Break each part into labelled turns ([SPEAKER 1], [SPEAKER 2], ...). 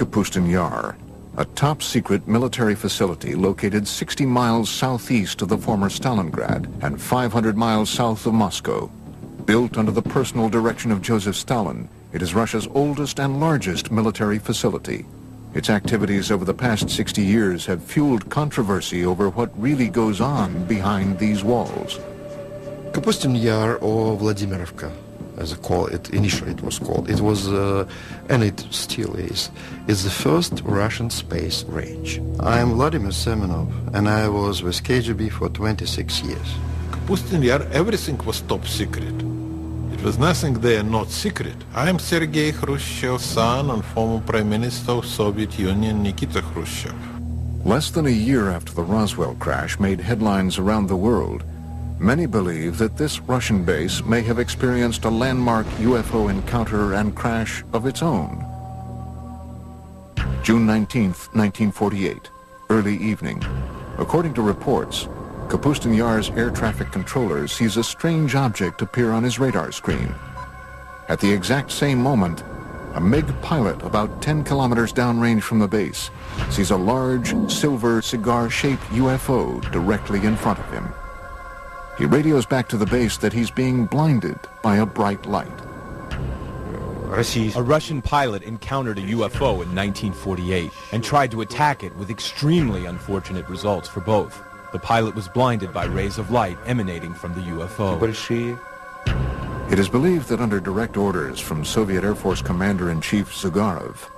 [SPEAKER 1] Kapustin Yar, a top-secret military facility located 60 miles southeast of the former Stalingrad and 500 miles south of Moscow. Built under the personal direction of Joseph Stalin, it is Russia's oldest and largest military facility. Its activities over the past 60 years have fueled controversy over what really goes on behind these walls.
[SPEAKER 2] Kapustin Yar, or Vladimirovka, as initially it was called, and it still is the first Russian space range. I'm Vladimir Semenov, and I was with KGB for 26 years.
[SPEAKER 3] Kapustin Yar, everything was top secret. It was nothing there not secret. I am Sergei Khrushchev's son and former Prime Minister of Soviet Union Nikita Khrushchev.
[SPEAKER 1] Less than a year after the Roswell crash made headlines around the world, many believe that this Russian base may have experienced a landmark UFO encounter and crash of its own. June 19th, 1948, early evening. According to reports, Kapustin Yar's air traffic controller sees a strange object appear on his radar screen. At the exact same moment, a MiG pilot about 10 kilometers downrange from the base sees a large, silver, cigar-shaped UFO directly in front of him. He radios back to the base that he's being blinded by a bright light.
[SPEAKER 4] A Russian pilot encountered a UFO in 1948 and tried to attack it with extremely unfortunate results for both. The pilot was blinded by rays of light emanating from the UFO.
[SPEAKER 1] It is believed that under direct orders from Soviet Air Force Commander-in-Chief Zyugarov,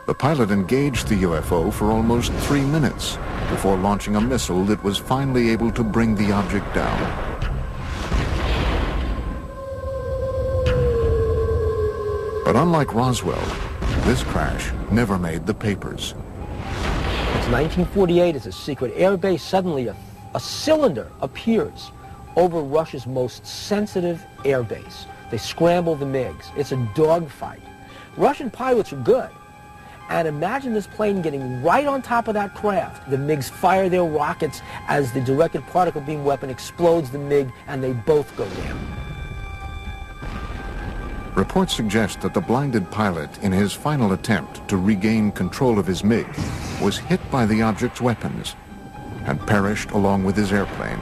[SPEAKER 1] the pilot engaged the UFO for almost 3 minutes before launching a missile that was finally able to bring the object down. But unlike Roswell, this crash never made the papers.
[SPEAKER 5] It's 1948, it's a secret air base. Suddenly a cylinder appears over Russia's most sensitive air base. They scramble the MiGs. It's a dogfight. Russian pilots are good. And imagine this plane getting right on top of that craft. The MiGs fire their rockets as the directed particle beam weapon explodes the MiG, and they both go down.
[SPEAKER 1] Reports suggest that the blinded pilot, in his final attempt to regain control of his MiG, was hit by the object's weapons and perished along with his airplane.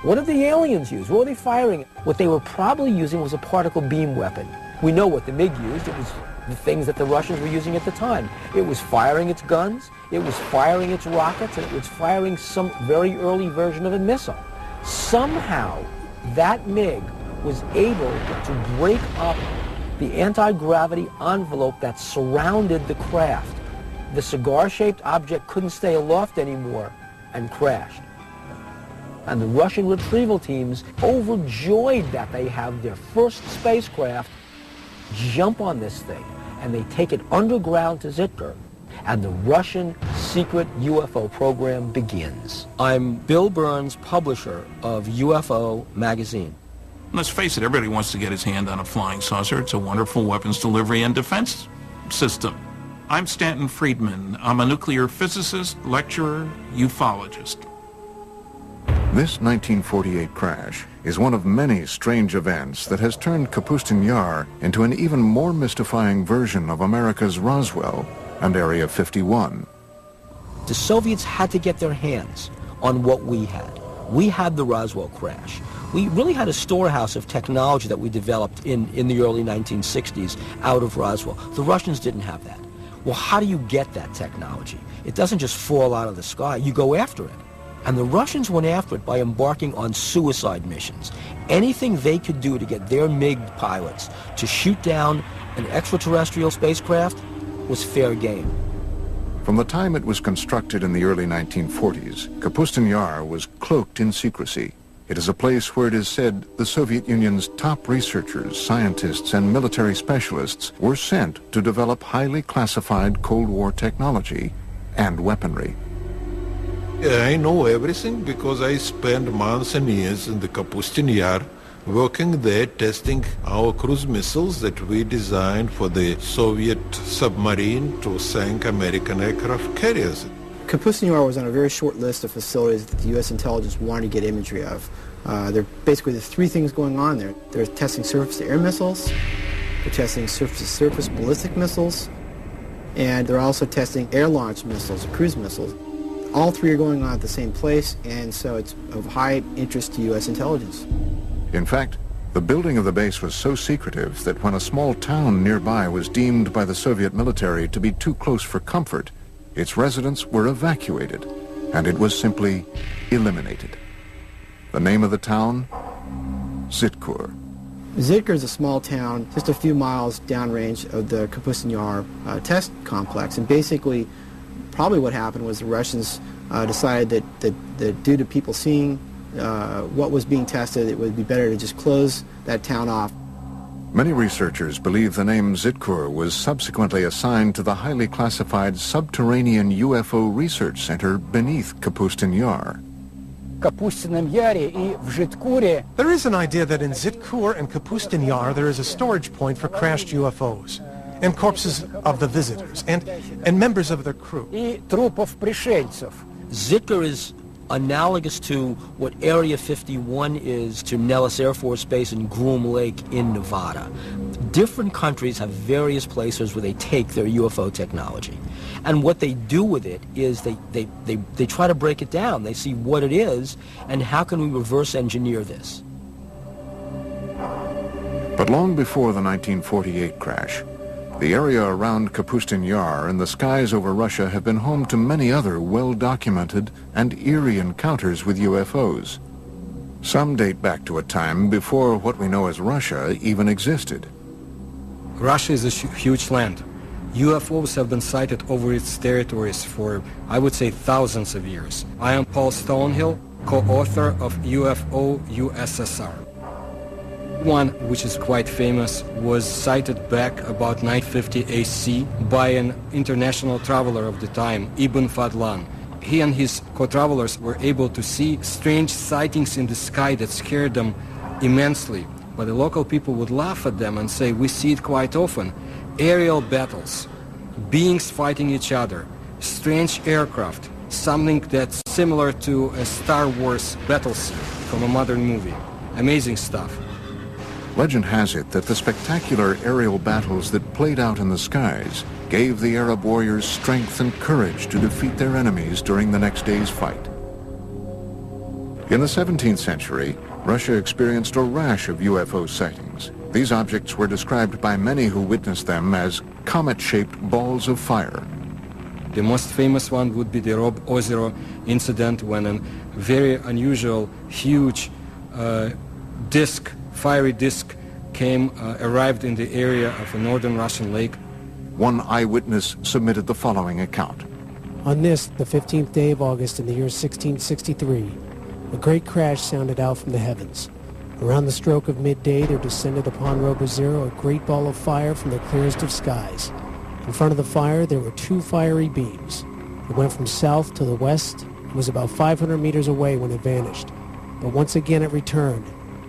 [SPEAKER 5] What did the aliens use? What were they firing? What they were probably using was a particle beam weapon. We know what the MiG used. It was the things that the Russians were using at the time. It was firing its guns, it was firing its rockets, and it was firing some very early version of a missile. Somehow, that MiG was able to break up the anti-gravity envelope that surrounded the craft. The cigar-shaped object couldn't stay aloft anymore and crashed. And the Russian retrieval teams, overjoyed that they have their first spacecraft, jump on this thing, and they take it underground to Zitka, and the Russian secret UFO program begins. I'm Bill Burns, publisher of UFO magazine.
[SPEAKER 6] Let's face it, everybody wants to get his hand on a flying saucer. It's a wonderful weapons delivery and defense system. I'm Stanton Friedman. I'm a nuclear physicist, lecturer, ufologist.
[SPEAKER 1] This 1948 crash is one of many strange events that has turned Kapustin Yar into an even more mystifying version of America's Roswell and Area 51.
[SPEAKER 5] The Soviets had to get their hands on what we had. We had the Roswell crash. We really had a storehouse of technology that we developed in the early 1960s out of Roswell. The Russians didn't have that. Well, how do you get that technology? It doesn't just fall out of the sky. You go after it. And the Russians went after it by embarking on suicide missions. Anything they could do to get their MiG pilots to shoot down an extraterrestrial spacecraft was fair game.
[SPEAKER 1] From the time it was constructed in the early 1940s, Kapustin Yar was cloaked in secrecy. It is a place where it is said the Soviet Union's top researchers, scientists, and military specialists were sent to develop highly classified Cold War technology and weaponry.
[SPEAKER 3] I know everything because I spent months and years in the Kapustin Yar working there testing our cruise missiles that we designed for the Soviet submarine to sink American aircraft carriers.
[SPEAKER 7] Kapustin Yar was on a very short list of facilities that the U.S. intelligence wanted to get imagery of. There are basically the three things going on there. They're testing surface-to-air missiles, they're testing surface-to-surface ballistic missiles, and they're also testing air-launched missiles, cruise missiles. All three are going on at the same place, and so it's of high interest to U.S. intelligence.
[SPEAKER 1] In fact, the building of the base was so secretive that when a small town nearby was deemed by the Soviet military to be too close for comfort, its residents were evacuated, and it was simply eliminated. The name of the town? Zitkur.
[SPEAKER 7] Zitkur is a small town just a few miles downrange of the Kapustin Yar test complex, and basically probably what happened was the Russians decided that due to people seeing what was being tested, it would be better to just close that town off.
[SPEAKER 1] Many researchers believe the name Zitkur was subsequently assigned to the highly classified subterranean UFO research center beneath Kapustin Yar.
[SPEAKER 8] There is an idea that in Zitkur and Kapustin Yar there is a storage point for crashed UFOs and corpses of the visitors and members of their crew.
[SPEAKER 5] Zitkur is analogous to what Area 51 is to Nellis Air Force Base and Groom Lake in Nevada. Different countries have various places where they take their UFO technology. And what they do with it is they try to break it down. They see what it is and how can we reverse engineer this.
[SPEAKER 1] But long before the 1948 crash, the area around Kapustin Yar and the skies over Russia have been home to many other well-documented and eerie encounters with UFOs. Some date back to a time before what we know as Russia even existed.
[SPEAKER 9] Russia is a huge land. UFOs have been sighted over its territories for, I would say, thousands of years. I am Paul Stonehill, co-author of UFO USSR. One, which is quite famous, was sighted back about 950 AC by an international traveler of the time, Ibn Fadlan. He and his co-travelers were able to see strange sightings in the sky that scared them immensely. But the local people would laugh at them and say, we see it quite often. Aerial battles, beings fighting each other, strange aircraft, something that's similar to a Star Wars battle scene from a modern movie. Amazing stuff.
[SPEAKER 1] Legend has it that the spectacular aerial battles that played out in the skies gave the Arab warriors strength and courage to defeat their enemies during the next day's fight. In the 17th century, Russia experienced a rash of UFO sightings. These objects were described by many who witnessed them as comet-shaped balls of fire.
[SPEAKER 9] The most famous one would be the Rob Ozero incident, when a very unusual, huge fiery disc arrived in the area of a northern Russian lake.
[SPEAKER 1] One eyewitness submitted the following account.
[SPEAKER 10] On this, the 15th day of August in the year 1663, a great crash sounded out from the heavens. Around the stroke of midday, there descended upon Robo Zero a great ball of fire from the clearest of skies. In front of the fire, there were two fiery beams. It went from south to the west and was about 500 meters away when it vanished. But once again it returned,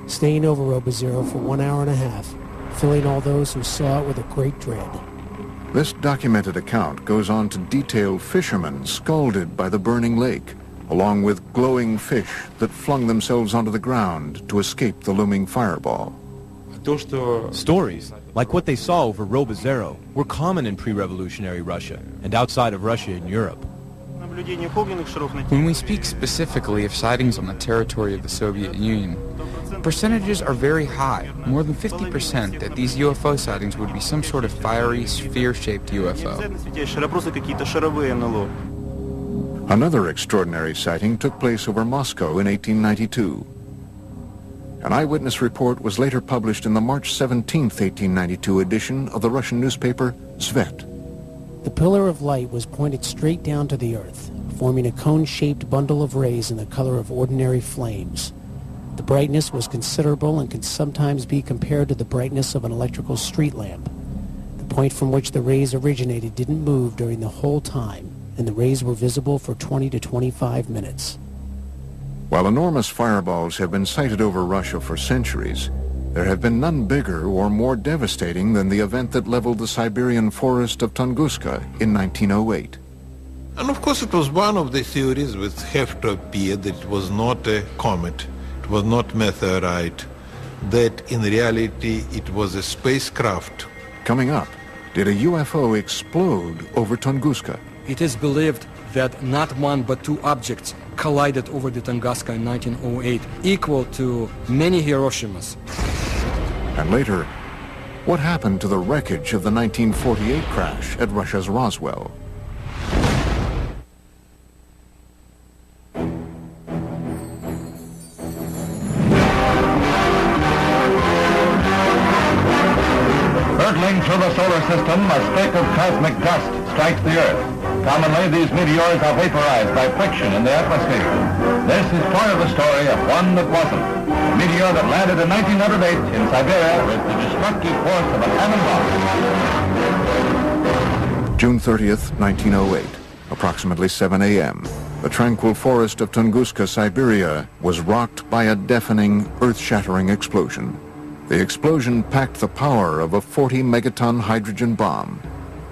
[SPEAKER 10] staying over Robo Zero for 1 hour and a half, filling all those who saw it with a great dread.
[SPEAKER 1] This documented account goes on to detail fishermen scalded by the burning lake, along with glowing fish that flung themselves onto the ground to escape the looming fireball.
[SPEAKER 4] Stories, like what they saw over Robo Zero, were common in pre-revolutionary Russia and outside of Russia in Europe.
[SPEAKER 11] When we speak specifically of sightings on the territory of the Soviet Union, percentages are very high, more than 50%, that these UFO sightings would be some sort of fiery, sphere-shaped UFO.
[SPEAKER 1] Another extraordinary sighting took place over Moscow in 1892. An eyewitness report was later published in the March 17, 1892 edition of the Russian newspaper Svet.
[SPEAKER 10] The pillar of light was pointed straight down to the earth, forming a cone-shaped bundle of rays in the color of ordinary flames. The brightness was considerable and could sometimes be compared to the brightness of an electrical street lamp. The point from which the rays originated didn't move during the whole time, and the rays were visible for 20 to 25 minutes.
[SPEAKER 1] While enormous fireballs have been sighted over Russia for centuries, there have been none bigger or more devastating than the event that leveled the Siberian forest of Tunguska in 1908.
[SPEAKER 3] And of course it was one of the theories which have to appear that it was not a comet, it was not meteorite, that in reality it was a spacecraft.
[SPEAKER 1] Coming up, did a UFO explode over Tunguska.
[SPEAKER 9] It is believed that not one but two objects collided over the Tunguska in 1908, equal to many Hiroshimas.
[SPEAKER 1] And later, what happened to the wreckage of the 1948 crash at Russia's Roswell?
[SPEAKER 12] Hurtling through the solar system, a speck of cosmic dust strikes the Earth. Commonly, these meteors are vaporized by friction in the atmosphere. This is part of the story of one that wasn't. A meteor that landed in 1908 in Siberia with the destructive force of a cannonball.
[SPEAKER 1] June 30th, 1908, approximately 7 a.m. The tranquil forest of Tunguska, Siberia, was rocked by a deafening, earth-shattering explosion. The explosion packed the power of a 40-megaton hydrogen bomb.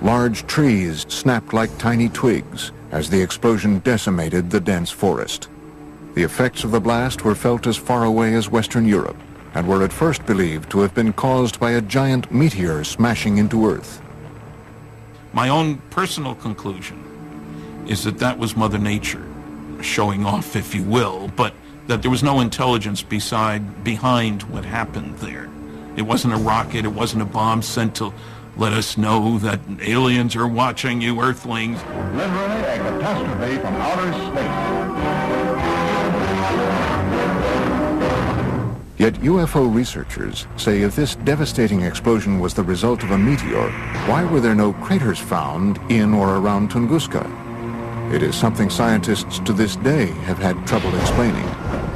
[SPEAKER 1] Large trees snapped like tiny twigs as the explosion decimated the dense forest. The effects of the blast were felt as far away as Western Europe and were at first believed to have been caused by a giant meteor smashing into Earth.
[SPEAKER 6] My own personal conclusion is that that was Mother Nature, showing off, if you will, but that there was no intelligence behind what happened there. It wasn't a rocket, it wasn't a bomb sent to let us know that aliens are watching you, Earthlings.
[SPEAKER 12] Literally a catastrophe from outer space.
[SPEAKER 1] Yet UFO researchers say if this devastating explosion was the result of a meteor, why were there no craters found in or around Tunguska? It is something scientists to this day have had trouble explaining.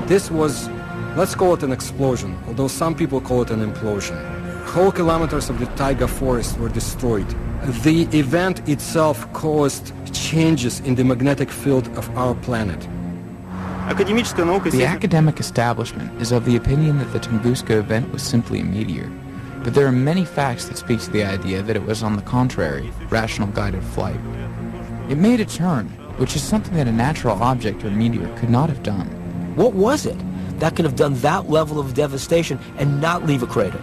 [SPEAKER 9] This was, let's call it an explosion, although some people call it an implosion. Whole kilometers of the taiga forest were destroyed. The event itself caused changes in the magnetic field of our planet.
[SPEAKER 11] The academic establishment is of the opinion that the Tunguska event was simply a meteor, but there are many facts that speak to the idea that it was, on the contrary, rational guided flight. It made a turn, which is something that a natural object or meteor could not have done.
[SPEAKER 5] What was it that could have done that level of devastation and not leave a crater?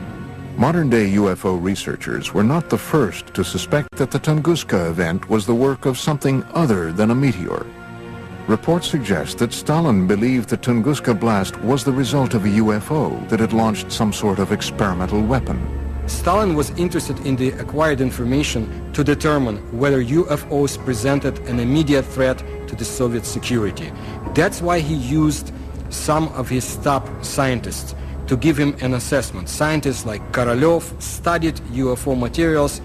[SPEAKER 1] Modern-day UFO researchers were not the first to suspect that the Tunguska event was the work of something other than a meteor. Reports suggest that Stalin believed the Tunguska blast was the result of a UFO that had launched some sort of experimental weapon.
[SPEAKER 9] Stalin was interested in the acquired information to determine whether UFOs presented an immediate threat to the Soviet security. That's why he used some of his top scientists to give him an assessment. Scientists like Korolev studied UFO materials.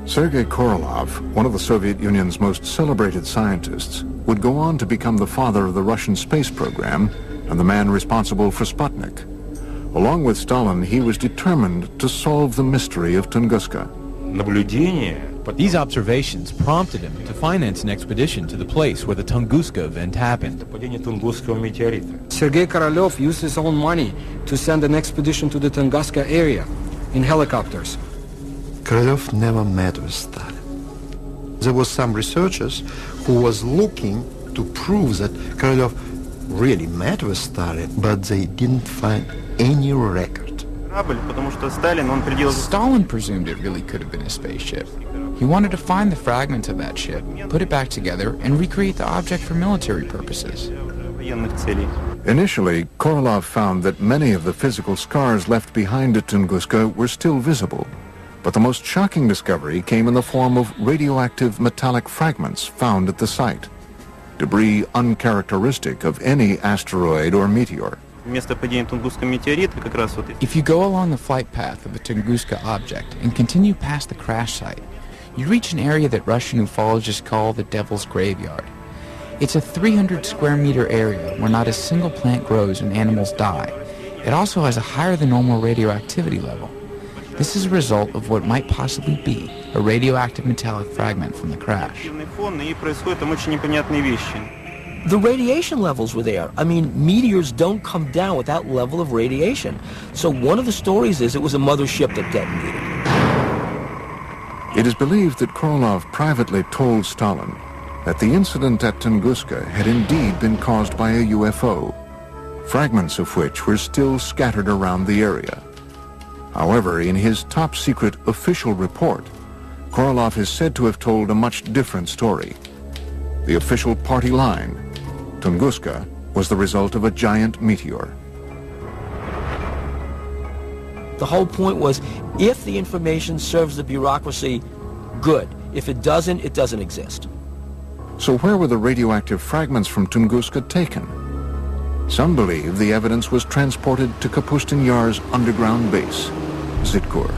[SPEAKER 1] Sergei Korolev, one of the Soviet Union's most celebrated scientists, would go on to become the father of the Russian space program and the man responsible for Sputnik. Along with Stalin, he was determined to solve the mystery of Tunguska.
[SPEAKER 4] These observations prompted him to finance an expedition to the place where the Tunguska event happened.
[SPEAKER 9] Sergei Korolev used his own money to send an expedition to the Tunguska area in helicopters.
[SPEAKER 2] Korolev never met with Stalin. There was some researchers who was looking to prove that Korolev really met with Stalin, but they didn't find any record.
[SPEAKER 11] Stalin presumed it really could have been a spaceship. He wanted to find the fragments of that ship, put it back together, and recreate the object for military purposes.
[SPEAKER 1] Initially, Korolev found that many of the physical scars left behind at Tunguska were still visible. But the most shocking discovery came in the form of radioactive metallic fragments found at the site. Debris uncharacteristic of any asteroid or meteor.
[SPEAKER 11] If you go along the flight path of the Tunguska object and continue past the crash site, you reach an area that Russian ufologists call the Devil's Graveyard. It's a 300 square meter area where not a single plant grows and animals die. It also has a higher than normal radioactivity level. This is a result of what might possibly be a radioactive metallic fragment from the crash.
[SPEAKER 5] The radiation levels were there. I mean, meteors don't come down with that level of radiation. So one of the stories is it was a mothership that detonated.
[SPEAKER 1] It is believed that Korolev privately told Stalin that the incident at Tunguska had indeed been caused by a UFO, fragments of which were still scattered around the area. However, in his top-secret official report, Korolev is said to have told a much different story. The official party line, Tunguska, was the result of a giant meteor.
[SPEAKER 5] The whole point was, if the information serves the bureaucracy, good. If it doesn't exist.
[SPEAKER 1] So where were the radioactive fragments from Tunguska taken? Some believe the evidence was transported to Kapustin Yar's underground base, Zitkur.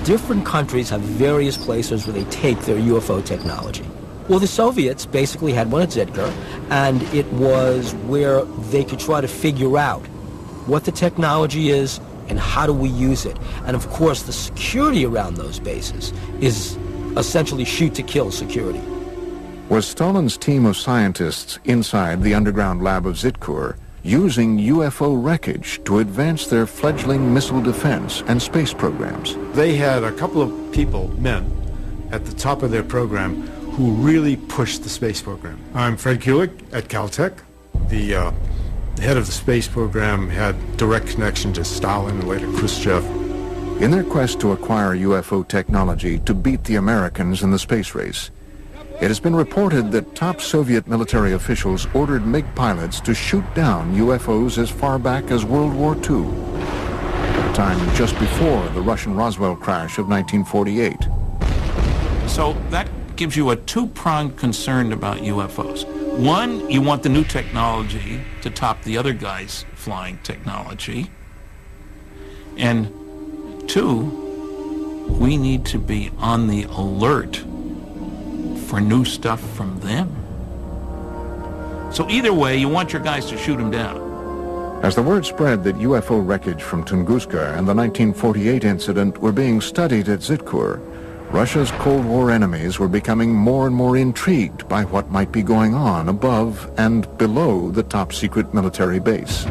[SPEAKER 5] Different countries have various places where they take their UFO technology. Well, the Soviets basically had one at Zitkur, and it was where they could try to figure out what the technology is and how do we use it. And of course, the security around those bases is essentially shoot-to-kill security.
[SPEAKER 1] Was Stalin's team of scientists inside the underground lab of Zitkur using UFO wreckage to advance their fledgling missile defense and space programs?
[SPEAKER 13] They had a couple of people, men, at the top of their program who really pushed the space program. I'm Fred Kulik at Caltech. The head of the space program had direct connection to Stalin and later Khrushchev.
[SPEAKER 1] In their quest to acquire UFO technology to beat the Americans in the space race, it has been reported that top Soviet military officials ordered MiG pilots to shoot down UFOs as far back as World War II, a time just before the Russian Roswell crash of 1948.
[SPEAKER 6] So that gives you a two-pronged concern about UFOs. One, you want the new technology to top the other guy's flying technology. And two, we need to be on the alert for new stuff from them. So either way, you want your guys to shoot them down.
[SPEAKER 1] As the word spread that UFO wreckage from Tunguska and the 1948 incident were being studied at Zitkur, Russia's Cold War enemies were becoming more and more intrigued by what might be going on above and below the top-secret military base.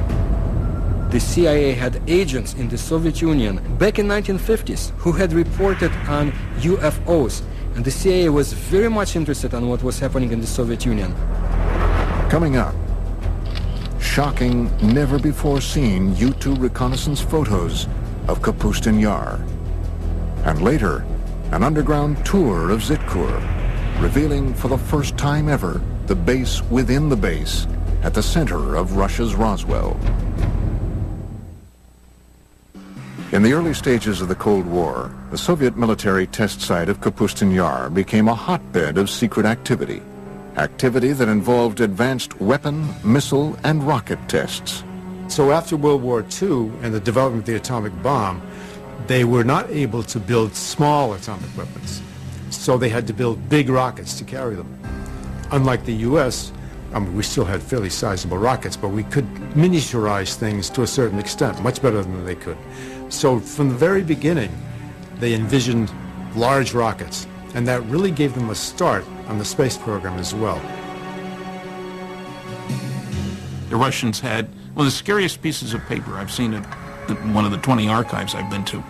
[SPEAKER 9] The CIA had agents in the Soviet Union back in 1950s who had reported on UFOs, and the CIA was very much interested in what was happening in the Soviet Union.
[SPEAKER 1] Coming up, shocking, never-before-seen U-2 reconnaissance photos of Kapustin Yar. And later, an underground tour of Zitkur, revealing for the first time ever the base within the base at the center of Russia's Roswell. In the early stages of the Cold War, the Soviet military test site of Kapustin Yar became a hotbed of secret activity that involved advanced weapon, missile, and rocket tests.
[SPEAKER 13] So after World War II and the development of the atomic bomb, they were not able to build small atomic weapons. So they had to build big rockets to carry them. Unlike the U.S., we still had fairly sizable rockets, but we could miniaturize things to a certain extent, much better than they could. So from the very beginning, they envisioned large rockets, and that really gave them a start on the space program as well.
[SPEAKER 6] The Russians had one of the scariest pieces of paper I've seen at one of the 20 archives I've been to,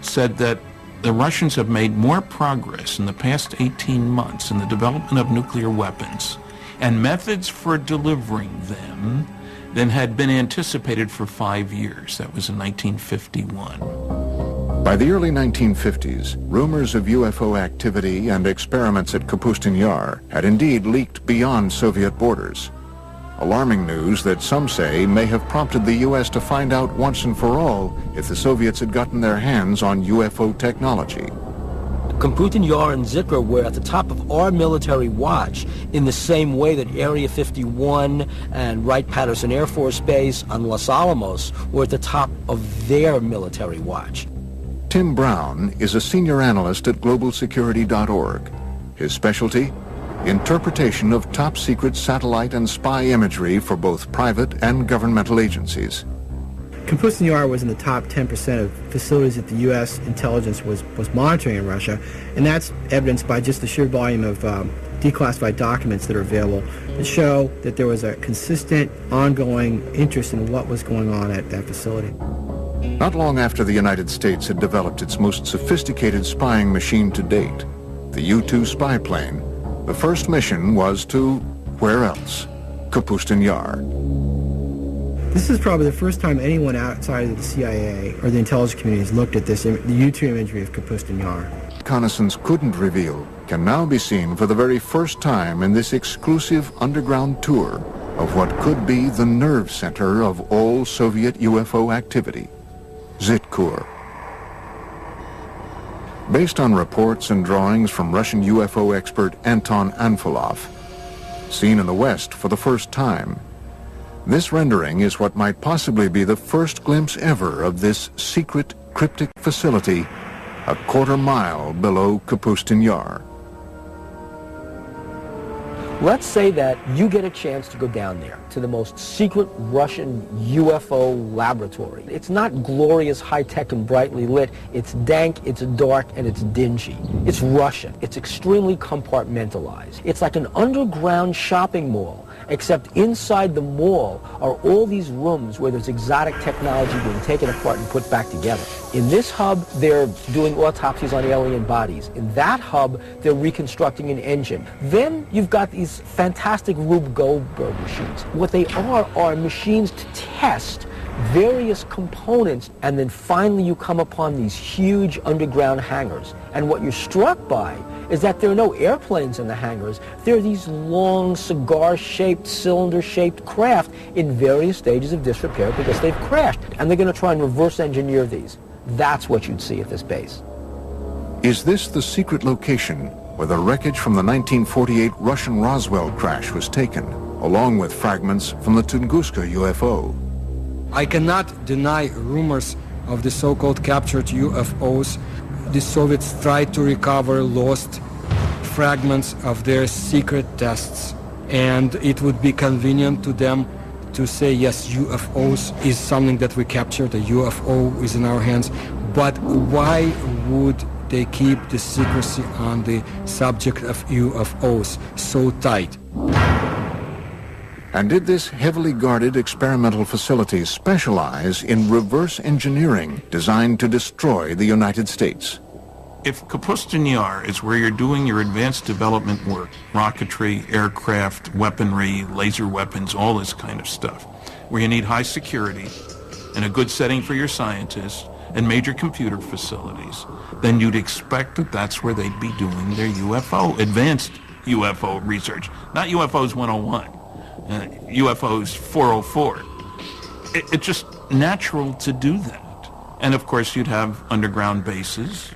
[SPEAKER 6] said that the Russians have made more progress in the past 18 months in the development of nuclear weapons and methods for delivering them than had been anticipated for 5 years. That was in 1951.
[SPEAKER 1] By the early 1950s, rumors of UFO activity and experiments at Kapustin Yar had indeed leaked beyond Soviet borders. Alarming news that some say may have prompted the U.S. to find out once and for all if the Soviets had gotten their hands on UFO technology.
[SPEAKER 5] Kapustin Yar and Zitkur were at the top of our military watch in the same way that Area 51 and Wright-Patterson Air Force Base on Los Alamos were at the top of their military watch.
[SPEAKER 1] Tim Brown is a senior analyst at globalsecurity.org. His specialty? Interpretation of top-secret satellite and spy imagery for both private and governmental agencies.
[SPEAKER 7] Kapustin Yar was in the top 10% of facilities that the U.S. intelligence was monitoring in Russia, and that's evidenced by just the sheer volume of declassified documents that are available that show that there was a consistent, ongoing interest in what was going on at that facility.
[SPEAKER 1] Not long after the United States had developed its most sophisticated spying machine to date, the U-2 spy plane, the first mission was to, where else? Kapustin Yar.
[SPEAKER 7] This is probably the first time anyone outside of the CIA or the intelligence community has looked at this, the U-2 imagery of Kapustin Yar.
[SPEAKER 1] reconnaissance couldn't reveal can now be seen for the very first time in this exclusive underground tour of what could be the nerve center of all Soviet UFO activity, Zitkur. Based on reports and drawings from Russian UFO expert Anton Anfilov, seen in the West for the first time, this rendering is what might possibly be the first glimpse ever of this secret cryptic facility a quarter-mile below Kapustin Yar.
[SPEAKER 5] Let's say that you get a chance to go down there to the most secret Russian UFO laboratory. It's not glorious, high-tech, and brightly lit. It's dank, it's dark, and it's dingy. It's Russian. It's extremely compartmentalized. It's like an underground shopping mall, except inside the mall are all these rooms where there's exotic technology being taken apart and put back together. In this hub, they're doing autopsies on alien bodies. In that hub, they're reconstructing an engine. Then you've got these fantastic Rube Goldberg machines. What they are machines to test various components, and then finally you come upon these huge underground hangars. And what you're struck by is that there are no airplanes in the hangars. There are these long, cigar-shaped, cylinder-shaped craft in various stages of disrepair because they've crashed. And they're going to try and reverse engineer these. That's what you'd see at this base.
[SPEAKER 1] Is this the secret location where the wreckage from the 1948 Russian Roswell crash was taken, along with fragments from the Tunguska UFO?
[SPEAKER 9] I cannot deny rumors of the so-called captured UFOs. The Soviets tried to recover lost fragments of their secret tests, and it would be convenient to them to say, yes, UFOs is something that we captured, a UFO is in our hands, but why would they keep the secrecy on the subject of UFOs so tight?
[SPEAKER 1] And did this heavily guarded experimental facility specialize in reverse engineering designed to destroy the United States?
[SPEAKER 6] If Kapustin Yar is where you're doing your advanced development work, rocketry, aircraft, weaponry, laser weapons, all this kind of stuff, where you need high security and a good setting for your scientists and major computer facilities, then you'd expect that that's where they'd be doing their UFO, advanced UFO research, not UFOs 101. UFOs 404. It's just natural to do that. And of course you'd have underground bases.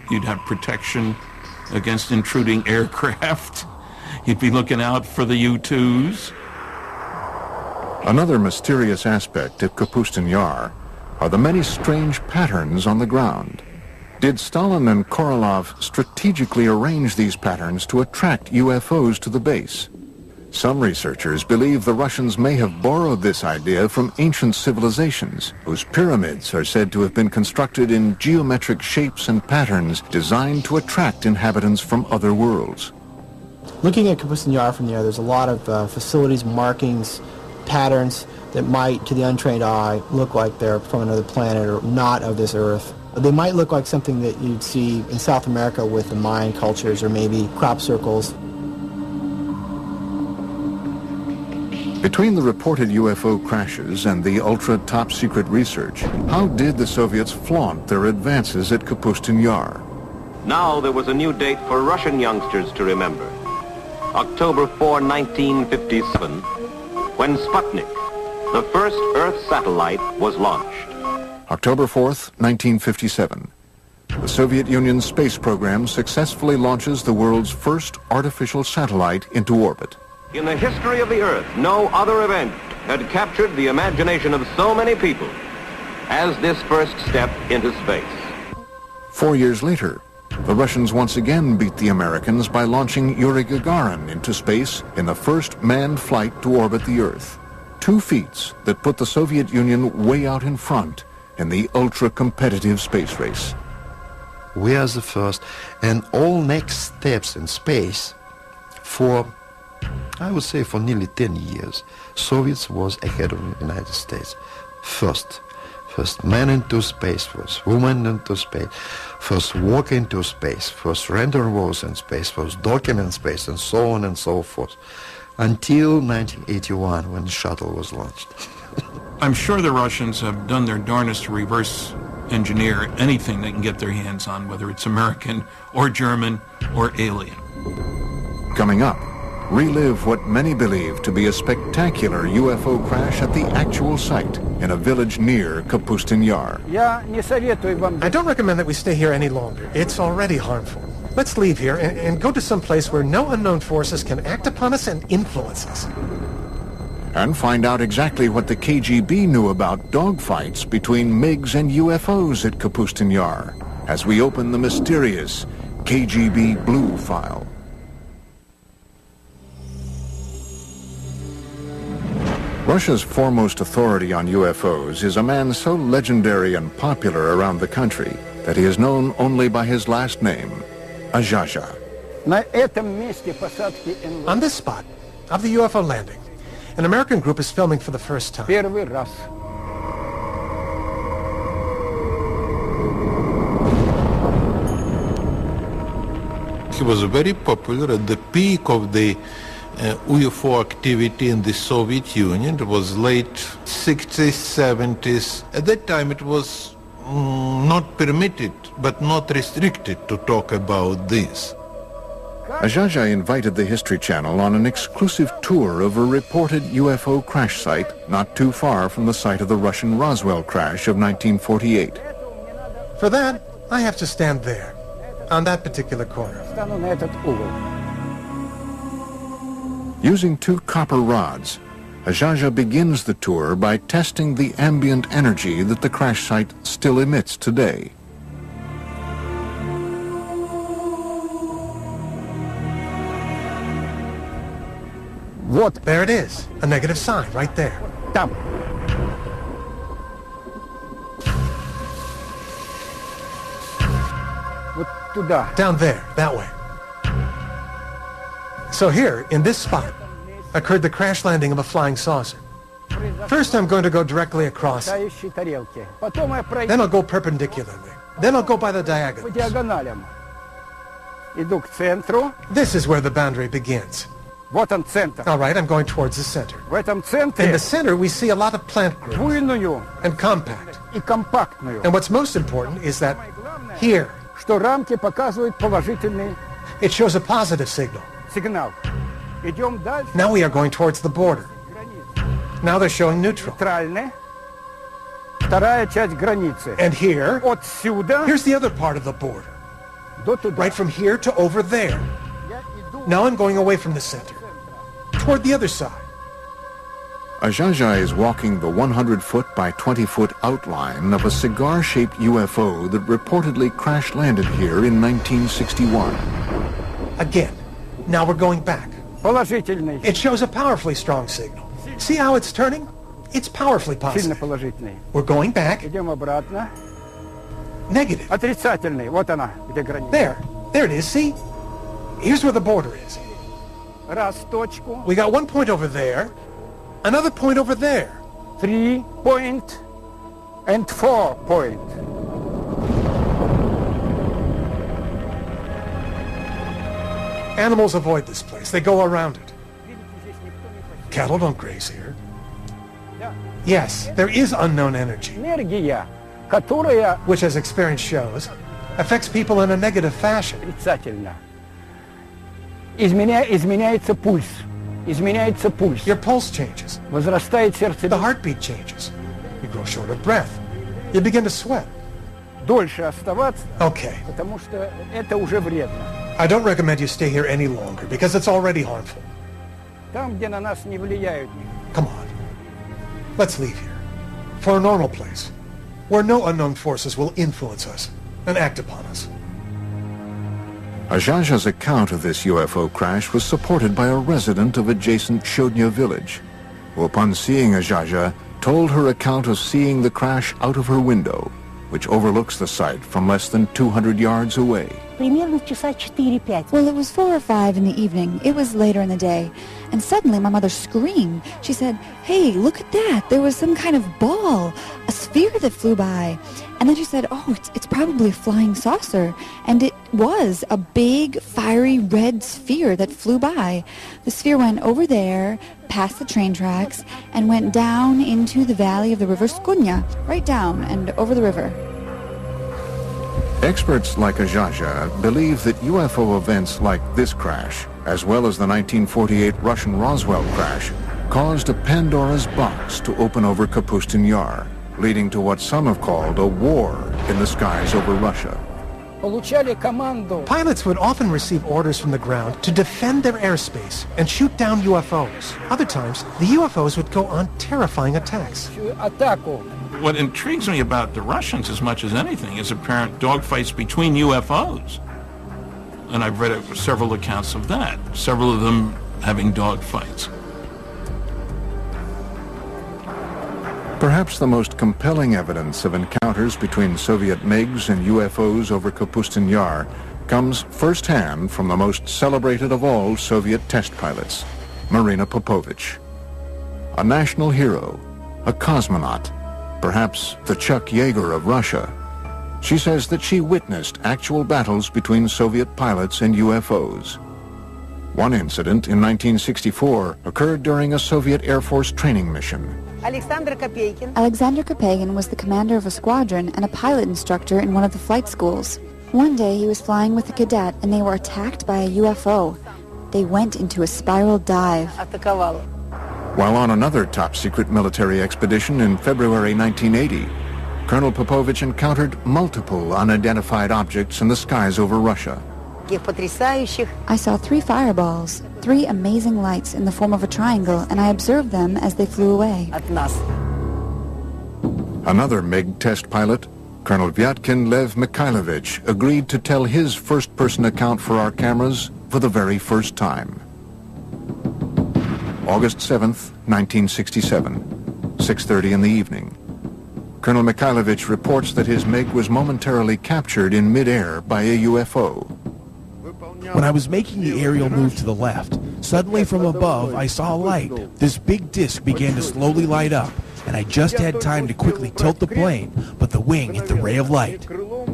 [SPEAKER 6] You'd have protection against intruding aircraft. You'd be looking out for the U-2s.
[SPEAKER 1] Another mysterious aspect of Kapustin Yar are the many strange patterns on the ground. Did Stalin and Korolev strategically arrange these patterns to attract UFOs to the base? Some researchers believe the Russians may have borrowed this idea from ancient civilizations, whose pyramids are said to have been constructed in geometric shapes and patterns designed to attract inhabitants from other worlds.
[SPEAKER 7] Looking at Kapustin Yar from there, there's a lot of facilities, markings, patterns that might, to the untrained eye, look like they're from another planet or not of this Earth. They might look like something that you'd see in South America with the Mayan cultures or maybe crop circles.
[SPEAKER 1] Between the reported UFO crashes and the ultra-top secret research, how did the Soviets flaunt their advances at Kapustin Yar?
[SPEAKER 14] Now there was a new date for Russian youngsters to remember. October 4, 1957, when Sputnik, the first Earth satellite, was launched.
[SPEAKER 1] October 4th, 1957. The Soviet Union's space program successfully launches the world's first artificial satellite into orbit.
[SPEAKER 14] In the history of the Earth, no other event had captured the imagination of so many people as this first step into space.
[SPEAKER 1] 4 years later, the Russians once again beat the Americans by launching Yuri Gagarin into space in the first manned flight to orbit the Earth. 2 feats that put the Soviet Union way out in front in the ultra-competitive space race.
[SPEAKER 2] We are the first, and all next steps in space for, I would say, for nearly 10 years, Soviets was ahead of the United States. First man into space, first woman into space, first walk into space, first rendezvous in space, first document in space, and so on and so forth, until 1981 when the shuttle was launched.
[SPEAKER 6] I'm sure the Russians have done their darnest to reverse engineer anything they can get their hands on, whether it's American or German or alien.
[SPEAKER 1] Coming up, relive what many believe to be a spectacular UFO crash at the actual site in a village near Kapustin Yar.
[SPEAKER 8] I don't recommend that we stay here any longer. It's already harmful. Let's leave here and go to some place where no unknown forces can act upon us and influence us.
[SPEAKER 1] And find out exactly what the KGB knew about dogfights between MiGs and UFOs at Kapustin Yar as we open the mysterious KGB Blue file. Russia's foremost authority on UFOs is a man so legendary and popular around the country that he is known only by his last name, Azhaja.
[SPEAKER 8] On this spot of the UFO landing, an American group is filming for the first time.
[SPEAKER 3] He was very popular at the peak of the UFO activity in the Soviet Union. It was late 60s, 70s. At that time it was not permitted, but not restricted to talk about this.
[SPEAKER 1] Azhaja invited the History Channel on an exclusive tour of a reported UFO crash site not too far from the site of the Russian Roswell crash of 1948.
[SPEAKER 8] For that, I have to stand there, on that particular corner.
[SPEAKER 1] Using two copper rods, Azhaja begins the tour by testing the ambient energy that the crash site still emits today.
[SPEAKER 8] There it is, a negative sign right there.
[SPEAKER 5] Там. Вот туда.
[SPEAKER 8] Down there, that way. So here, in this spot, occurred the crash landing of a flying saucer. First, I'm going to go directly across. Then I'll go perpendicularly. Then I'll go by the diagonals. This is where the boundary begins. All right, I'm going towards the center. In the center, we see a lot of plant growth and compact. And what's most important is that here, it shows a positive signal. Now we are going towards the border. Now they're showing neutral. And here, here's the other part of the border. Right from here to over there. Now I'm going away from the center, toward the other side.
[SPEAKER 1] Azhaja is walking the 100-foot by 20-foot outline of a cigar-shaped UFO that reportedly crash-landed here in 1961.
[SPEAKER 8] Again, now we're going back. It shows a powerfully strong signal. See how it's turning? It's powerfully positive. We're going back. Negative. There it is, see? Here's where the border is. We got one point over there, another point over there.
[SPEAKER 5] 3 point and 4 point.
[SPEAKER 8] Animals avoid this place. They go around it. Cattle don't graze here. Yes, there is unknown energy, which, as experience shows, affects people in a negative fashion.
[SPEAKER 5] Изменяется пульс.
[SPEAKER 8] Your pulse changes.
[SPEAKER 5] Возрастает сердцебиение.
[SPEAKER 8] The heartbeat changes. You grow short of breath. You begin to sweat.
[SPEAKER 5] Дольше оставаться.
[SPEAKER 8] Okay.
[SPEAKER 5] Потому что это уже вредно.
[SPEAKER 8] I don't recommend you stay here any longer because it's already harmful.
[SPEAKER 5] Там, где на нас не влияют.
[SPEAKER 8] Come on. Let's leave here. For a normal place, where no unknown forces will influence us and act upon us.
[SPEAKER 1] Azhaja's account of this UFO crash was supported by a resident of adjacent Shodnya village, who upon seeing Azhaja, told her account of seeing the crash out of her window, which overlooks the site from less than 200 yards away.
[SPEAKER 15] Well, it was 4 or 5 in the evening. It was later in the day. And suddenly my mother screamed. She said, "Hey, look at that. There was some kind of ball, a sphere that flew by." And then she said, "Oh, it's probably a flying saucer." And it was a big, fiery red sphere that flew by. The sphere went over there, past the train tracks, and went down into the valley of the river Skunya, right down and over the river.
[SPEAKER 1] Experts like Ajaja believe that UFO events like this crash, as well as the 1948 Russian Roswell crash, caused a Pandora's box to open over Kapustin Yar, leading to what some have called a war in the skies over Russia.
[SPEAKER 8] Pilots would often receive orders from the ground to defend their airspace and shoot down UFOs. Other times, the UFOs would go on terrifying attacks.
[SPEAKER 6] What intrigues me about the Russians as much as anything is apparent dogfights between UFOs. And I've read several accounts of that, several of them having dogfights.
[SPEAKER 1] Perhaps the most compelling evidence of encounters between Soviet MiGs and UFOs over Kapustin Yar comes firsthand from the most celebrated of all Soviet test pilots, Marina Popovich. A national hero, a cosmonaut, perhaps the Chuck Yeager of Russia. She says that she witnessed actual battles between Soviet pilots and UFOs. One incident in 1964 occurred during a Soviet Air Force training mission.
[SPEAKER 15] Alexander Kapagin was the commander of a squadron and a pilot instructor in one of the flight schools. One day he was flying with a cadet and they were attacked by a UFO. They went into a spiral dive.
[SPEAKER 1] While on another top-secret military expedition in February 1980, Colonel Popovich encountered multiple unidentified objects in the skies over Russia.
[SPEAKER 15] I saw 3 fireballs, 3 amazing lights in the form of a triangle, and I observed them as they flew away.
[SPEAKER 1] Another MiG test pilot, Colonel Vyatkin Lev Mikhailovich, agreed to tell his first-person account for our cameras for the very first time. August 7th, 1967, 6:30 in the evening. Colonel Mikhailovich reports that his MiG was momentarily captured in midair by a UFO.
[SPEAKER 16] When I was making the aerial move to the left, suddenly from above I saw a light. This big disc began to slowly light up, and I just had time to quickly tilt the plane, but the wing hit the ray of light.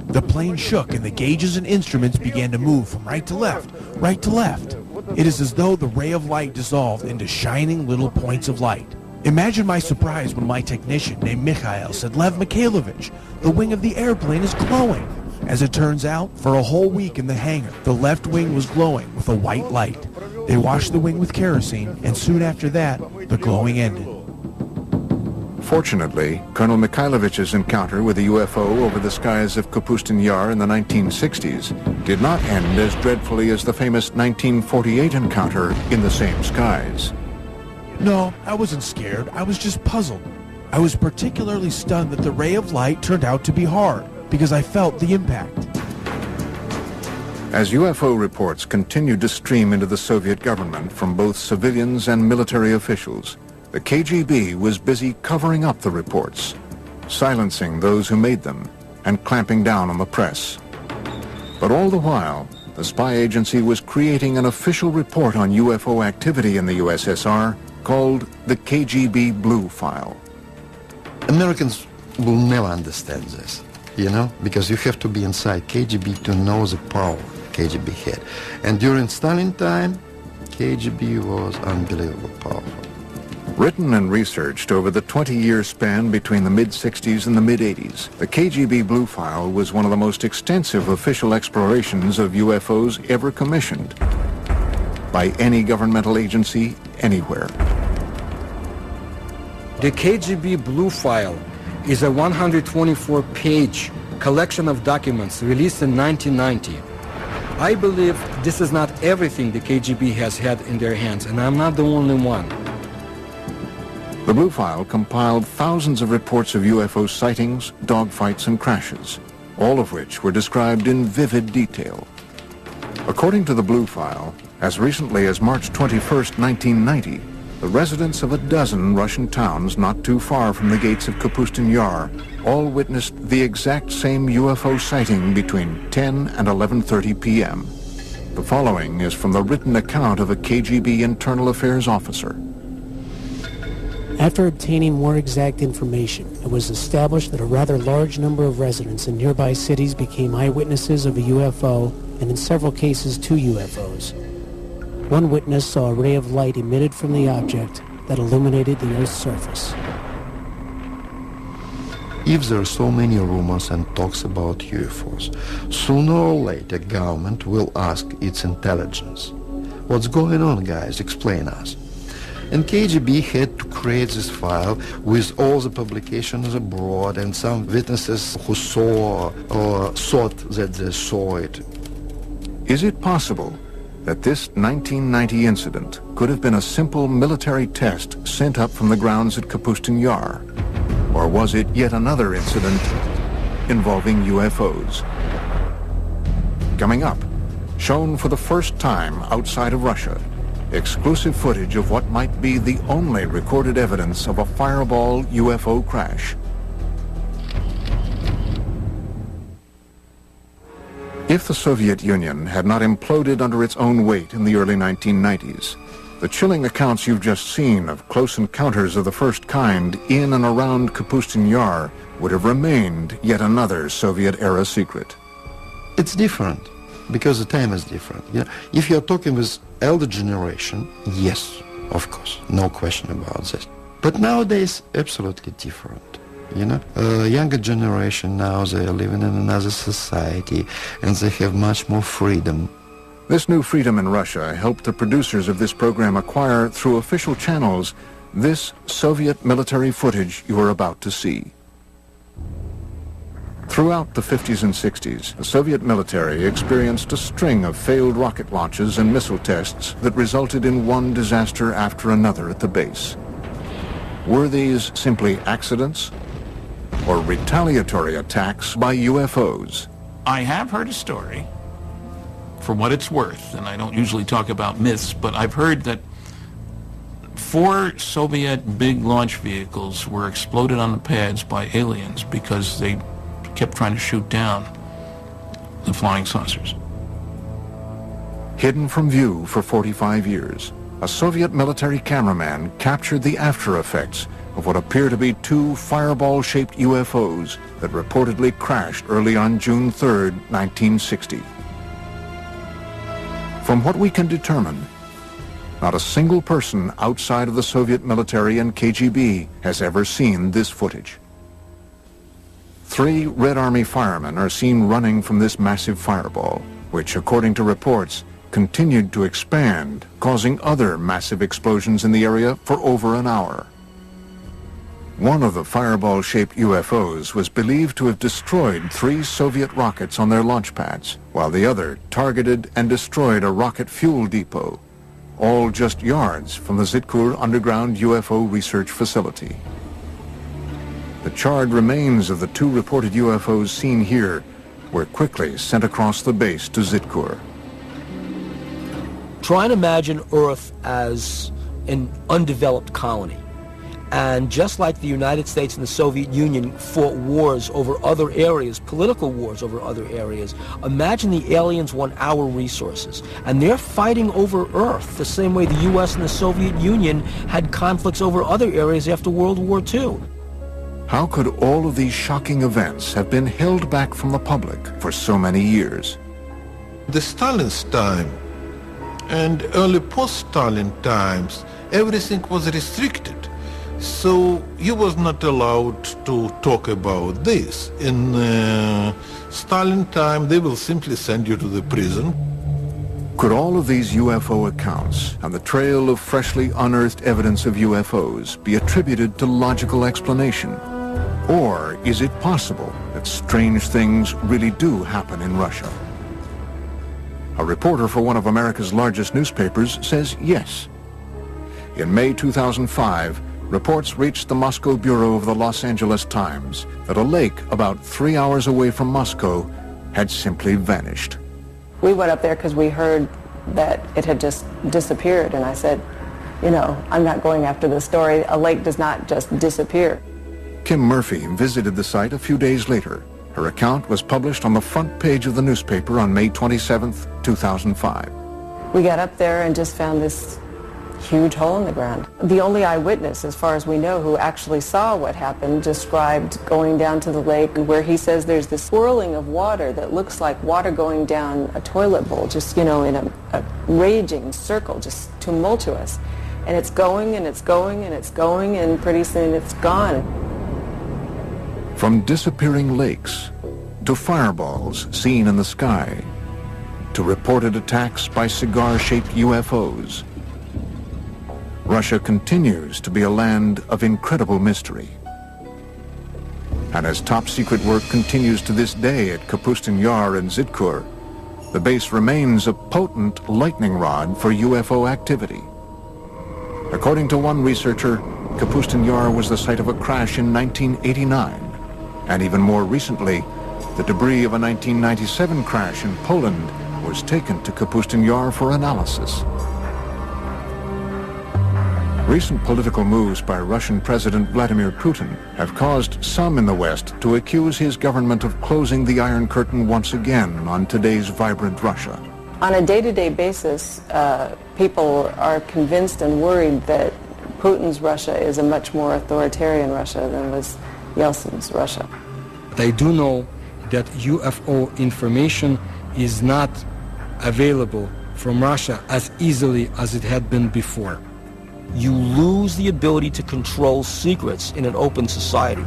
[SPEAKER 16] The plane shook and the gauges and instruments began to move from right to left, right to left. It is as though the ray of light dissolved into shining little points of light. Imagine my surprise when my technician named Mikhail said, "Lev Mikhailovich, the wing of the airplane is glowing." As it turns out, for a whole week in the hangar, the left wing was glowing with a white light. They washed the wing with kerosene, and soon after that, the glowing ended.
[SPEAKER 1] Fortunately, Colonel Mikhailovich's encounter with a UFO over the skies of Kapustin Yar in the 1960s did not end as dreadfully as the famous 1948 encounter in the same skies.
[SPEAKER 16] No, I wasn't scared. I was just puzzled. I was particularly stunned that the ray of light turned out to be hard, because I felt the impact.
[SPEAKER 1] As UFO reports continued to stream into the Soviet government from both civilians and military officials, the KGB was busy covering up the reports, silencing those who made them, and clamping down on the press. But all the while, the spy agency was creating an official report on UFO activity in the USSR called the KGB Blue File.
[SPEAKER 2] Americans will never understand this, you know, because you have to be inside KGB to know the power KGB had. And during Stalin time, KGB was unbelievably powerful.
[SPEAKER 1] Written and researched over the 20-year span between the mid-60s and the mid-80s, the KGB Blue File was one of the most extensive official explorations of UFOs ever commissioned by any governmental agency anywhere.
[SPEAKER 9] The KGB Blue File is a 124-page collection of documents released in 1990. I believe this is not everything the KGB has had in their hands, and I'm not the only one.
[SPEAKER 1] The Blue File compiled thousands of reports of UFO sightings, dogfights, and crashes, all of which were described in vivid detail. According to the Blue File, as recently as March 21st, 1990, the residents of a dozen Russian towns not too far from the gates of Kapustin Yar all witnessed the exact same UFO sighting between 10 and 11:30 p.m. The following is from the written account of a KGB internal affairs officer.
[SPEAKER 10] After obtaining more exact information, it was established that a rather large number of residents in nearby cities became eyewitnesses of a UFO, and in several cases 2 UFOs. One witness saw a ray of light emitted from the object that illuminated the Earth's surface.
[SPEAKER 2] If there are so many rumors and talks about UFOs, sooner or later government will ask its intelligence. What's going on, guys? Explain us. And KGB had to create this file with all the publications abroad and some witnesses who saw or thought that they saw it.
[SPEAKER 1] Is it possible that this 1990 incident could have been a simple military test sent up from the grounds at Kapustin Yar? Or was it yet another incident involving UFOs? Coming up, shown for the first time outside of Russia, exclusive footage of what might be the only recorded evidence of a fireball UFO crash. If the Soviet Union had not imploded under its own weight in the early 1990s, the chilling accounts you've just seen of close encounters of the first kind in and around Kapustin Yar would have remained yet another Soviet-era secret.
[SPEAKER 2] It's different, because the time is different. You know, if you're talking with elder generation, yes, of course, no question about this. But nowadays, absolutely different. You know, younger generation now, they are living in another society and they have much more freedom.
[SPEAKER 1] This new freedom in Russia helped the producers of this program acquire, through official channels, this Soviet military footage you are about to see. Throughout the 50s and 60s, the Soviet military experienced a string of failed rocket launches and missile tests that resulted in one disaster after another at the base. Were these simply accidents or retaliatory attacks by UFOs?
[SPEAKER 6] I have heard a story, for what it's worth, and I don't usually talk about myths, but I've heard that 4 Soviet big launch vehicles were exploded on the pads by aliens because they kept trying to shoot down the flying saucers.
[SPEAKER 1] Hidden from view for 45 years, a Soviet military cameraman captured the after effects of what appear to be 2 fireball-shaped UFOs that reportedly crashed early on June 3, 1960. From what we can determine, not a single person outside of the Soviet military and KGB has ever seen this footage. 3 Red Army firemen are seen running from this massive fireball, which, according to reports, continued to expand, causing other massive explosions in the area for over an hour. One of the fireball-shaped UFOs was believed to have destroyed 3 Soviet rockets on their launch pads, while the other targeted and destroyed a rocket fuel depot, all just yards from the Zitkur underground UFO research facility. The charred remains of the 2 reported UFOs seen here were quickly sent across the base to Zitkur.
[SPEAKER 5] Try and imagine Earth as an undeveloped colony. And just like the United States and the Soviet Union fought wars over other areas, political wars over other areas, imagine the aliens want our resources. And they're fighting over Earth the same way the U.S. and the Soviet Union had conflicts over other areas after World War II.
[SPEAKER 1] How could all of these shocking events have been held back from the public for so many years?
[SPEAKER 3] The Stalin's time and early post-Stalin times, everything was restricted. So you was not allowed to talk about this. In Stalin time, they will simply send you to the prison.
[SPEAKER 1] Could all of these UFO accounts and the trail of freshly unearthed evidence of UFOs be attributed to logical explanation? Or is it possible that strange things really do happen in Russia? A reporter for one of America's largest newspapers says yes. In May 2005, reports reached the Moscow bureau of the Los Angeles Times that a lake about 3 hours away from Moscow had simply vanished.
[SPEAKER 17] We went up there because we heard that it had just disappeared, and I said, you know, I'm not going after this story. A lake does not just disappear.
[SPEAKER 1] Kim Murphy visited the site a few days later. Her account was published on the front page of the newspaper on May 27, 2005.
[SPEAKER 17] We got up there and just found this huge hole in the ground. The only eyewitness, as far as we know, who actually saw what happened, described going down to the lake where he says there's this swirling of water that looks like water going down a toilet bowl, just, you know, in a raging circle, just tumultuous. And it's going and it's going and it's going, and pretty soon it's gone.
[SPEAKER 1] From disappearing lakes, to fireballs seen in the sky, to reported attacks by cigar-shaped UFOs, Russia continues to be a land of incredible mystery. And as top-secret work continues to this day at Kapustin Yar and Zitkur, the base remains a potent lightning rod for UFO activity. According to one researcher, Kapustin Yar was the site of a crash in 1989, and even more recently, the debris of a 1997 crash in Poland was taken to Kapustin Yar for analysis. Recent political moves by Russian President Vladimir Putin have caused some in the West to accuse his government of closing the Iron Curtain once again on today's vibrant Russia.
[SPEAKER 17] On a day-to-day basis, people are convinced and worried that Putin's Russia is a much more authoritarian Russia than was Yeltsin's Russia.
[SPEAKER 9] They do know that UFO information is not available from Russia as easily as it had been before.
[SPEAKER 5] You lose the ability to control secrets in an open society.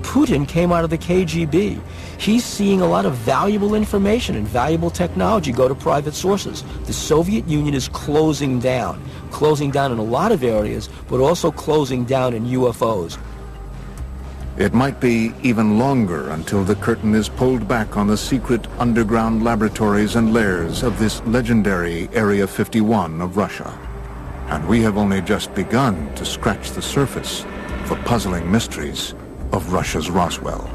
[SPEAKER 5] Putin came out of the KGB. He's seeing a lot of valuable information and valuable technology go to private sources. The Soviet Union is closing down in a lot of areas, but also closing down in UFOs.
[SPEAKER 1] It might be even longer until the curtain is pulled back on the secret underground laboratories and lairs of this legendary Area 51 of Russia. And we have only just begun to scratch the surface of the puzzling mysteries of Russia's Roswell.